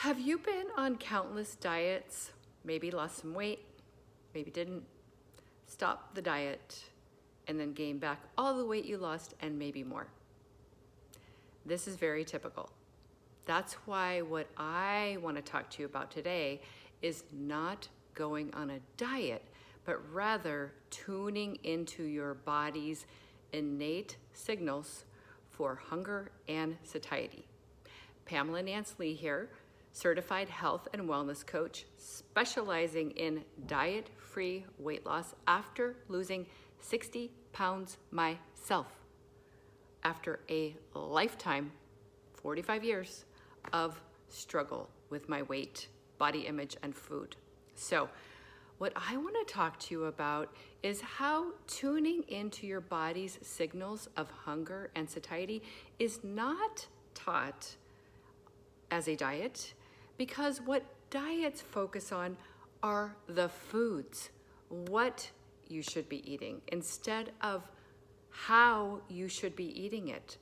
Have you been on countless diets? Maybe lost some weight, maybe didn't. Stop the diet and then gain back all the weight you lost and maybe more. This is very typical. That's why what I want to talk to you about today is not going on a diet, but rather tuning into your body's innate signals for hunger and satiety. Pamela Nance here, certified health and wellness coach, specializing in diet-free weight loss after losing 60 pounds myself, after a lifetime, 45 years of struggle with my weight, body image, and food. So what I want to talk to you about is how tuning into your body's signals of hunger and satiety is not taught as a diet, because what diets focus on are the foods, what you should be eating, instead of how you should be eating it.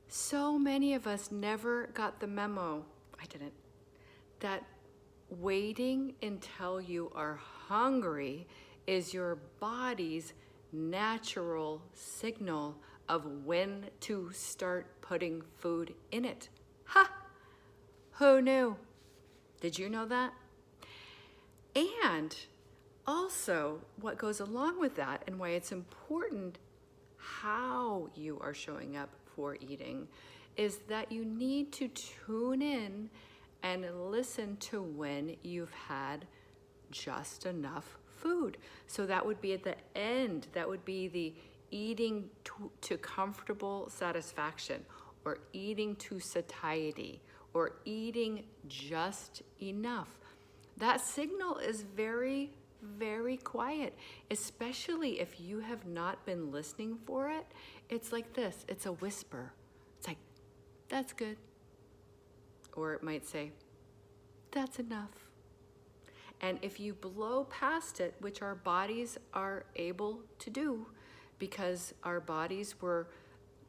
So many of us never got the memo, I didn't, that waiting until you are hungry is your body's natural signal of when to start putting food in it. Ha! Who knew? Did you know that? And also, what goes along with that and why it's important how you are showing up for eating is that you need to tune in and listen to when you've had just enough food. So that would be at the end. That would be the eating to comfortable satisfaction, or eating to satiety, or eating just enough. That signal is very, very quiet, especially if you have not been listening for it. It's like this, it's a whisper. It's like, that's good. Or it might say, that's enough. And if you blow past it, which our bodies are able to do, because our bodies were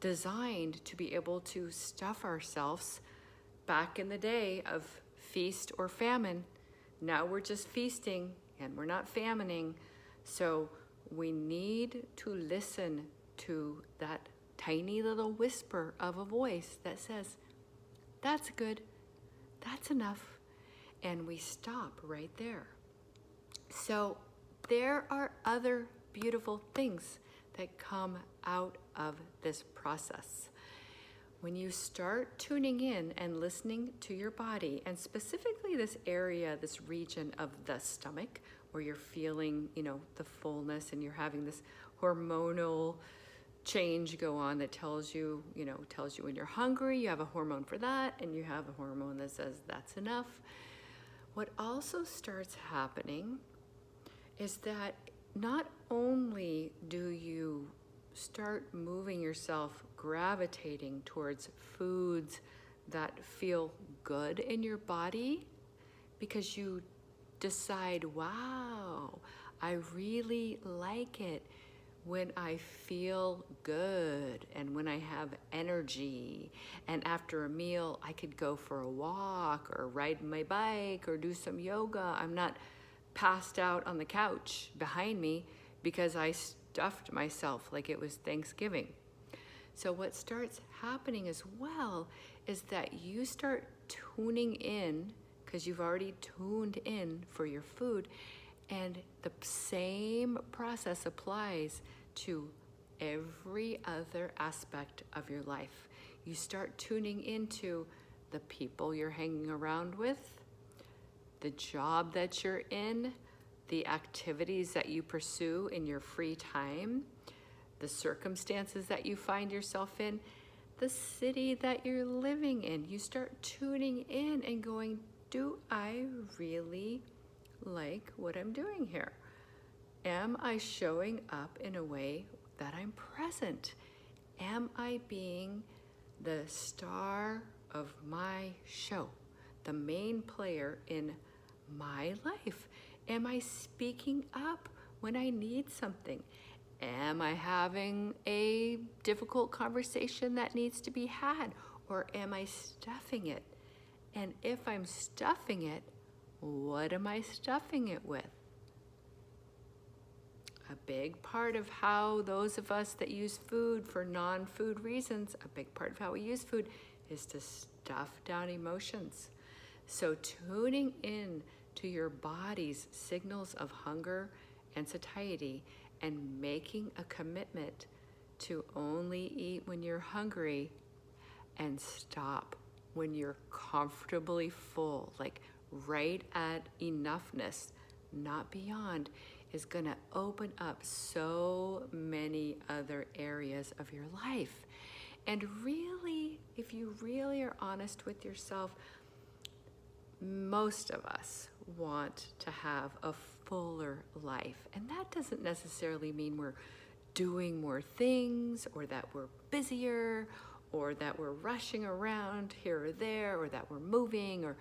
designed to be able to stuff ourselves back in the day of feast or famine. Now we're just feasting and we're not famining. So we need to listen to that tiny little whisper of a voice that says, that's good, that's enough. And we stop right there. So there are other beautiful things that come out of this process. When you start tuning in and listening to your body, and specifically this area, this region of the stomach, where you're feeling, the fullness, and you're having this hormonal change go on that tells you when you're hungry, you have a hormone for that, and you have a hormone that says that's enough. What also starts happening is that not only do you start moving yourself, gravitating towards foods that feel good in your body, because you decide, wow, I really like it when I feel good and when I have energy, and after a meal I could go for a walk or ride my bike or do some yoga. I'm not passed out on the couch behind me because I stuffed myself like it was Thanksgiving. So what starts happening as well is that you start tuning in, because you've already tuned in for your food, and the same process applies to every other aspect of your life. You start tuning into the people you're hanging around with, the job that you're in, the activities that you pursue in your free time, the circumstances that you find yourself in, the city that you're living in. You start tuning in and going, do I really like what I'm doing here? Am I showing up in a way that I'm present? Am I being the star of my show, the main player in my life? Am I speaking up when I need something? Am I having a difficult conversation that needs to be had? Or am I stuffing it? And if I'm stuffing it, what am I stuffing it with? A big part of how those of us that use food for non-food reasons, a big part of how we use food is to stuff down emotions. So tuning in to your body's signals of hunger and satiety and making a commitment to only eat when you're hungry and stop when you're comfortably full, like right at enoughness, not beyond, is gonna open up so many other areas of your life. And really, if you really are honest with yourself, most of us want to have a fuller life. And that doesn't necessarily mean we're doing more things, or that we're busier, or that we're rushing around here or there, or that we're moving, or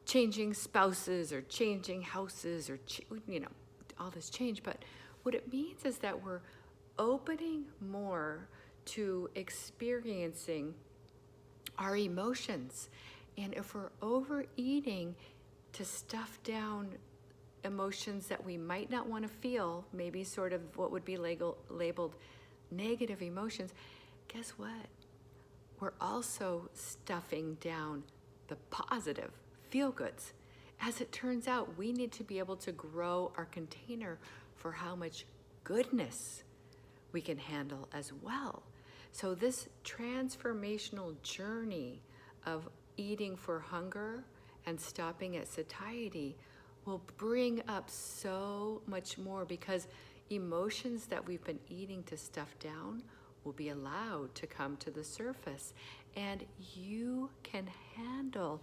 changing spouses, or changing houses, or all this change. But what it means is that we're opening more to experiencing our emotions. And if we're overeating to stuff down emotions that we might not want to feel, maybe sort of what would be labeled negative emotions, guess what? We're also stuffing down the positive feel-goods. As it turns out, we need to be able to grow our container for how much goodness we can handle as well. So this transformational journey of eating for hunger and stopping at satiety will bring up so much more, because emotions that we've been eating to stuff down will be allowed to come to the surface, and you can handle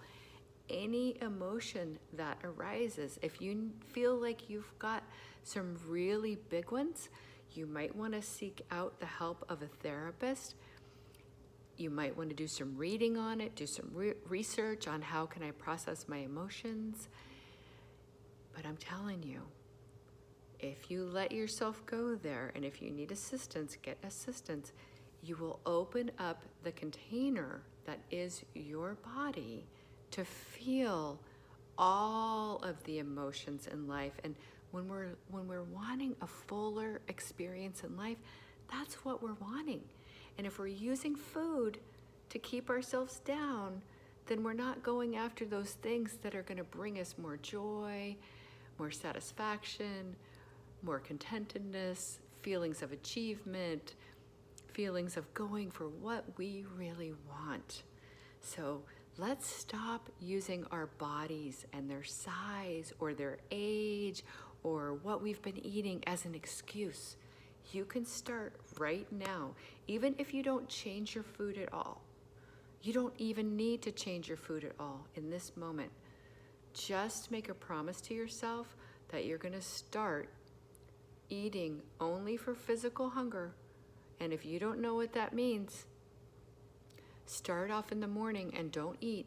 any emotion that arises. If you feel like you've got some really big ones, you might want to seek out the help of a therapist. You might want to do some reading on it, do some research on how can I process my emotions. But I'm telling you, if you let yourself go there, and if you need assistance, get assistance, you will open up the container that is your body to feel all of the emotions in life. And when we're wanting a fuller experience in life, that's what we're wanting. And if we're using food to keep ourselves down, then we're not going after those things that are going to bring us more joy, more satisfaction, more contentedness, feelings of achievement, feelings of going for what we really want. So let's stop using our bodies and their size or their age or what we've been eating as an excuse. You can start right now, even if you don't change your food at all. You don't even need to change your food at all in this moment. Just make a promise to yourself that you're going to start eating only for physical hunger. And if you don't know what that means, start off in the morning and don't eat.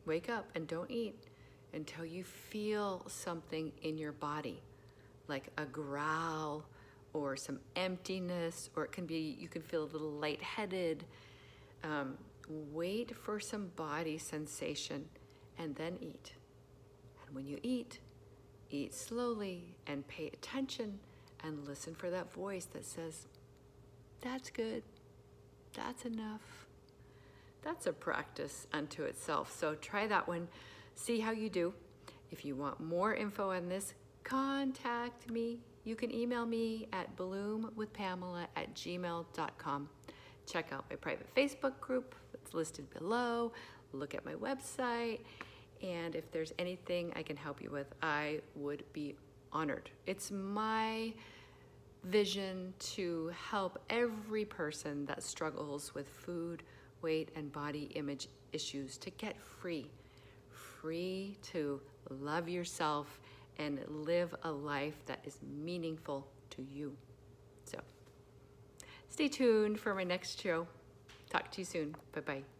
Wake up and don't eat until you feel something in your body, like a growl or some emptiness, or it can be, you can feel a little lightheaded. Wait for some body sensation and then eat. And when you eat slowly and pay attention and listen for that voice that says, that's good, that's enough. That's a practice unto itself. So try that one, see how you do. If you want more info on this, contact me. You can email me at bloomwithpamela@gmail.com. Check out my private Facebook group that's listed below. Look at my website. And if there's anything I can help you with, I would be honored. It's my vision to help every person that struggles with food, weight, and body image issues to get free to love yourself and live a life that is meaningful to you. So stay tuned for my next show. Talk to you soon. Bye-bye.